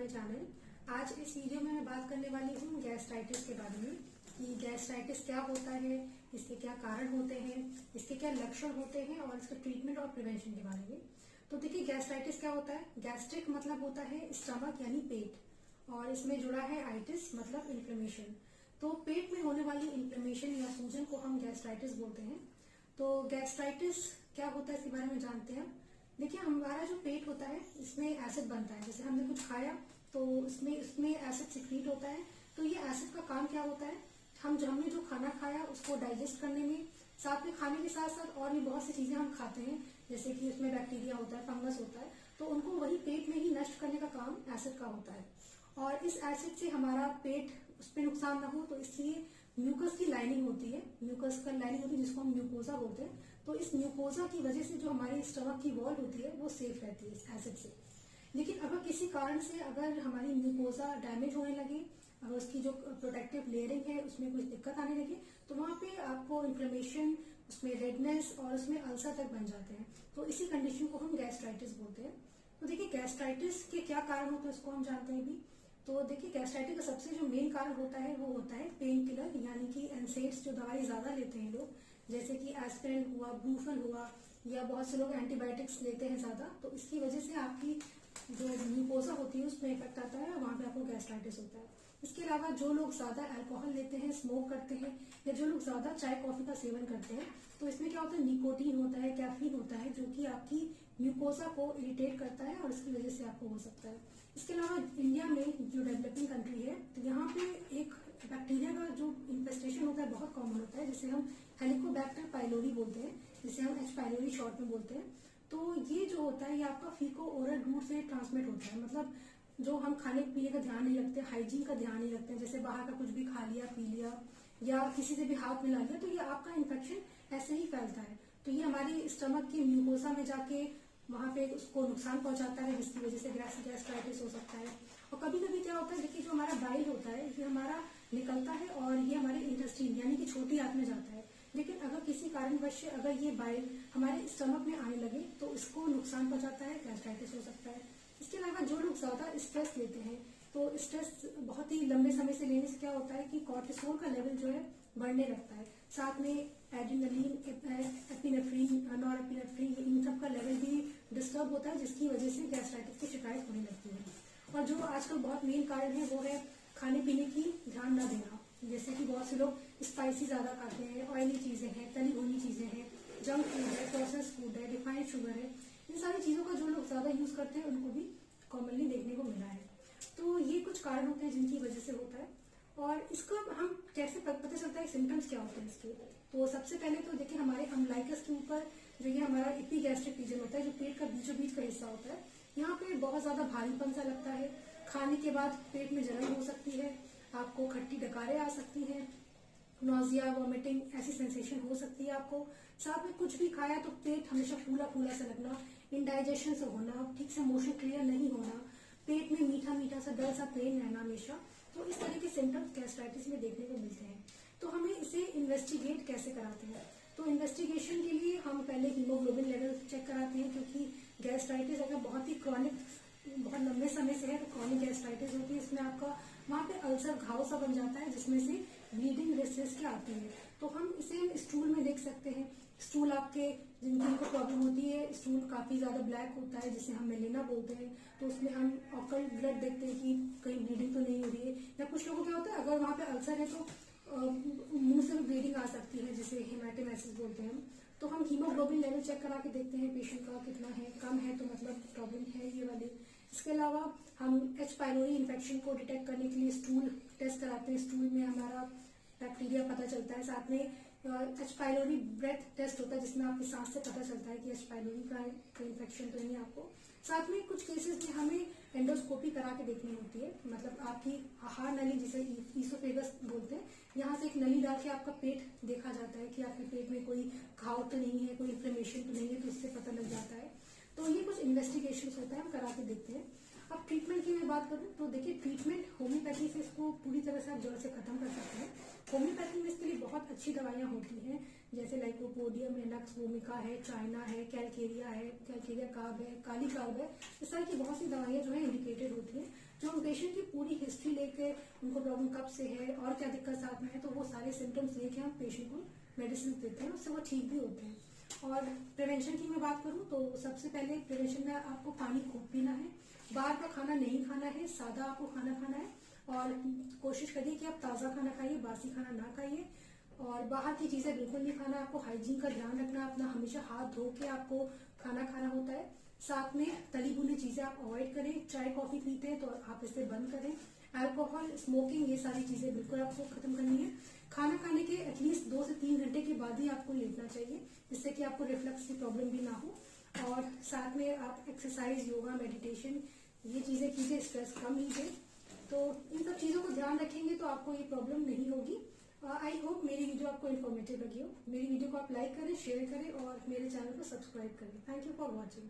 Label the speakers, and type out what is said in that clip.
Speaker 1: My channel. आज इस video में मैं बात करने वाली हूँ गैस्ट्राइटिस के बारे में कि गैस्ट्राइटिस क्या होता है, इसके क्या कारण होते हैं, इसके क्या लक्षण होते हैं और इसका ट्रीटमेंट और प्रिवेंशन के बारे में। तो देखिए गैस्ट्राइटिस क्या होता है। गैस्ट्रिक मतलब होता है स्टमक यानी पेट, और इसमें जुड़ा है आइटिस मतलब इन्फ्लेमेशन। तो पेट में होने वाली इन्फ्लेमेशन या सूजन को हम गैस्ट्राइटिस बोलते हैं। तो गैस्ट्राइटिस क्या होता है इसके बारे में जानते हैं। देखिए हमारा जो पेट होता है इसमें एसिड बनता है। जैसे हमने कुछ खाया तो इसमें एसिड सिक्रीट होता है। तो ये एसिड का काम क्या होता है, हमने जो खाना खाया उसको डाइजेस्ट करने में, साथ में खाने के साथ साथ और भी बहुत सी चीजें हम खाते हैं जैसे कि उसमें बैक्टीरिया होता है, फंगस होता है, तो उनको वही पेट में ही नष्ट करने का काम एसिड का होता है। और इस एसिड से हमारा पेट, उस पर नुकसान ना हो तो इसलिए म्यूकस की लाइनिंग होती है, म्यूकस का लाइनिंग होती है जिसको हम म्यूकोजा बोलते हैं। तो इस म्यूकोजा की वजह से जो हमारी स्टमक की वॉल होती है वो सेफ रहती है इस एसिड से। लेकिन अगर किसी कारण से अगर हमारी म्यूकोजा डैमेज होने लगे, अगर उसकी जो प्रोटेक्टिव लेयरिंग है उसमें कुछ दिक्कत आने लगे, तो वहां पे आपको इन्फ्लेमेशन, उसमें रेडनेस और उसमें अल्सर तक बन जाते हैं। तो इसी कंडीशन को हम गैस्ट्राइटिस बोलते हैं। तो देखिए गैस्ट्राइटिस के क्या कारण होते हैं उसको हम जानते हैं भी। तो देखिए गैस्ट्राइटिस का सबसे जो मेन कारण होता है वो होता है पेन किलर, यानी कि एनसेड्स, जो दवाई ज्यादा लेते हैं लोग, जैसे कि एस्पिरिन हुआ, ब्रूफन हुआ, या बहुत से लोग एंटीबायोटिक्स लेते हैं ज्यादा। तो इसकी वजह से आपकी जो म्यूकोजा होती है उसमें इफेक्ट आता है और वहां पे आपको गैस्ट्राइटिस होता है। इसके अलावा जो लोग ज्यादा अल्कोहल लेते हैं, स्मोक करते हैं, या जो लोग ज्यादा चाय कॉफी का सेवन करते हैं, तो इसमें क्या होता है, निकोटीन होता है, कैफीन होता है, जो कि आपकी म्यूकोजा को इरिटेट करता है और इसकी वजह से आपको हो सकता है। इसके अलावा इंडिया में जो डेवलपिंग कंट्री है, तो यहाँ पे एक बैक्टीरिया का जो इन्फेस्टेशन होता है बहुत कॉमन होता है, जिसे हम हेलिकोबैक्टर पाइलोरी बोलते हैं, जिसे हम एच पाइलोरी शॉर्ट में बोलते हैं। तो ये जो होता है ये आपका फीको ओरल रूट से ट्रांसमिट होता है। मतलब जो हम खाने पीने का ध्यान नहीं रखते, हाइजीन का ध्यान नहीं रखते, जैसे बाहर का कुछ भी खा लिया, पी लिया, या किसी से भी हाथ मिला लिया, तो ये आपका इन्फेक्शन ऐसे ही फैलता है। तो ये हमारी स्टमक की म्यूकोसा में जाके वहां पे उसको नुकसान पहुंचाता है, जिसकी वजह से गैस्ट्राइटिस हो सकता है। और कभी कभी क्या होता है, देखिए जो हमारा बाइल होता है ये हमारा निकलता है और ये हमारे इंटेस्टाइन यानी कि छोटी आंत में जाता है। लेकिन अगर किसी कारणवश अगर ये बाइल हमारे स्टमक में आने लगे तो इसको नुकसान पहुंचाता है, गैस्ट्राइटिस हो सकता है। इसके अलावा जो लोग ज्यादा स्ट्रेस लेते हैं, तो स्ट्रेस बहुत ही लंबे समय से लेने से क्या होता है कि कॉर्टिसोल का लेवल जो है बढ़ने लगता है। साथ में एड्रेनलिन, एपिनेफ्रिन, नॉरएपिनेफ्रिन, इन सब का लेवल भी डिस्टर्ब होता है, जिसकी वजह से गैस्ट्राइटिस की शिकायत होने लगती है। और जो आजकल बहुत मेन कारण है वो है खाने पीने की ध्यान न देना। जैसे कि बहुत से लोग स्पाइसी ज्यादा खाते हैं, ऑयली चीजें हैं, तली भुनी चीजें हैं, जंक फूड है, प्रोसेस फूड है, रिफाइंड शुगर है, इन सारी चीजों का जो लोग ज्यादा यूज करते हैं उनको भी कॉमनली देखने को मिला है। तो ये कुछ कारण होते हैं जिनकी वजह से होता है। और इसको हम कैसे पता चलता है, सिम्टम्स क्या होते हैं इसके। तो सबसे पहले तो देखिए हमारे अम्बलाइकस के ऊपर जो ये हमारा एपिगैस्ट्रिक रीजन होता है, जो पेट का बीचों बीच का हिस्सा होता है, यहाँ पे बहुत ज्यादा भारीपन सा लगता है। खाने के बाद पेट में जलन हो सकती है, आपको खट्टी डकारें आ सकती हैं, नोजिया, वॉमिटिंग ऐसी सेंसेशन हो सकती है आपको। साथ में कुछ भी खाया तो पेट हमेशा फूला फूला सा लगना, इंडाइजेशन से होना, ठीक से मोशन क्लियर नहीं होना, पेट में मीठा मीठा सा डर सा पेन रहना हमेशा। तो इस तरह के सिम्टम्स गैस्ट्राइटिस में देखने को मिलते हैं। तो हमें इसे इन्वेस्टिगेट कैसे कराते हैं। तो इन्वेस्टिगेशन के लिए हम पहले हीमोग्लोबिन लेवल चेक कराते हैं, क्योंकि गैस्ट्राइटिस अगर बहुत ही क्रॉनिक, बहुत लंबे समय से है तो क्रॉनिक गैस्ट्राइटिस होती है। इसमें आपका वहां पे अल्सर, घाव सा बन जाता है, जिसमें से ब्लीडिंग रेस्टलेस की आती है। तो हम इसे स्टूल में देख सकते हैं। स्टूल आपके जिनको प्रॉब्लम होती है, स्टूल काफी ज्यादा ब्लैक होता है, जिसे हम मेलिना बोलते हैं, तो उसमें हम ऑकल्ट ब्लड देखते हैं कि कहीं ब्लीडिंग तो नहीं हो रही है। या कुछ लोगों को क्या होता है, अगर वहां पे अल्सर है तो मुंह से भी ब्लीडिंग आ सकती है, जिसे हेमाटोमेसिस बोलते हैं हम। तो हम हीमोग्लोबिन लेवल चेक करा के देखते हैं पेशेंट का कितना है, कम है तो मतलब प्रॉब्लम है ये वाली। इसके अलावा हम एच पाइलोरी इन्फेक्शन को डिटेक्ट करने के लिए स्टूल टेस्ट कराते हैं, स्टूल में हमारा बैक्टीरिया पता चलता है। साथ में एच पाइलोरी ब्रेथ टेस्ट होता है, जिसमें आपकी सांस से पता चलता है कि एच पाइलोरी का इन्फेक्शन तो नहीं है आपको। साथ में कुछ केसेस में हमें एंडोस्कोपी करा के देखनी होती है, मतलब आपकी आहार नली, जिसे ईसोफेगस बोलते हैं, यहाँ से एक नली डाल के आपका पेट देखा जाता है कि आपके पेट में कोई घाव तो नहीं है, कोई इन्फ्लेमेशन तो नहीं है, तो इससे पता लग जाता है। तो ये कुछ इन्वेस्टिगेशन होता है, हम करा के देखते हैं। अब ट्रीटमेंट की मैं बात करूं तो देखिए, ट्रीटमेंट होम्योपैथी से इसको पूरी तरह से आप जड़ से खत्म कर सकते हैं। होम्योपैथी में इसके लिए बहुत अच्छी दवाइयां होती हैं, जैसे लाइकोपोडियम है, नक्स वोमिका है, चाइना है, कैलकेरिया कार्ब है, काली कार्ब है। इस तरह की बहुत सी दवाइयां जो है इंडिकेटेड होती हैं, जो हम पेशेंट की पूरी हिस्ट्री लेके उनको प्रॉब्लम कब से है और क्या दिक्कत साथ में है, तो वो सारे सिम्टम्स लेके हम पेशेंट को मेडिसिन देते हैं, उससे वो ठीक भी होते हैं। और प्रिवेंशन की मैं बात करूं तो सबसे पहले प्रिवेंशन में आपको पानी खूब पीना है, बाहर का खाना नहीं खाना है, सादा आपको खाना खाना है, और कोशिश करिए कि आप ताज़ा खाना खाइए, बासी खाना ना खाइए, और बाहर की चीज़ें बिल्कुल नहीं खाना। आपको हाइजीन का ध्यान रखना, अपना हमेशा हाथ धो के आपको खाना खाना होता है। साथ में तली भुनी चीज़ें आप अवॉइड करें, चाय कॉफ़ी पीते हैं तो आप इसे बंद करें। अल्कोहल, स्मोकिंग, ये सारी चीज़ें बिल्कुल आपको खत्म करनी है। खाना खाने के एटलीस्ट 2 से 3 घंटे के बाद ही आपको लेटना चाहिए, जिससे कि आपको रिफ्लक्स की प्रॉब्लम भी ना हो। और साथ में आप एक्सरसाइज, योगा, मेडिटेशन, ये चीज़ें कीजिए, स्ट्रेस कम लीजिए। तो इन सब चीज़ों को ध्यान रखेंगे तो आपको ये प्रॉब्लम नहीं होगी। आई होप मेरी वीडियो आपको इन्फॉर्मेटिव लगी हो। मेरी वीडियो को आप लाइक करें, शेयर करें और मेरे चैनल को सब्सक्राइब करें। Thank you for watching.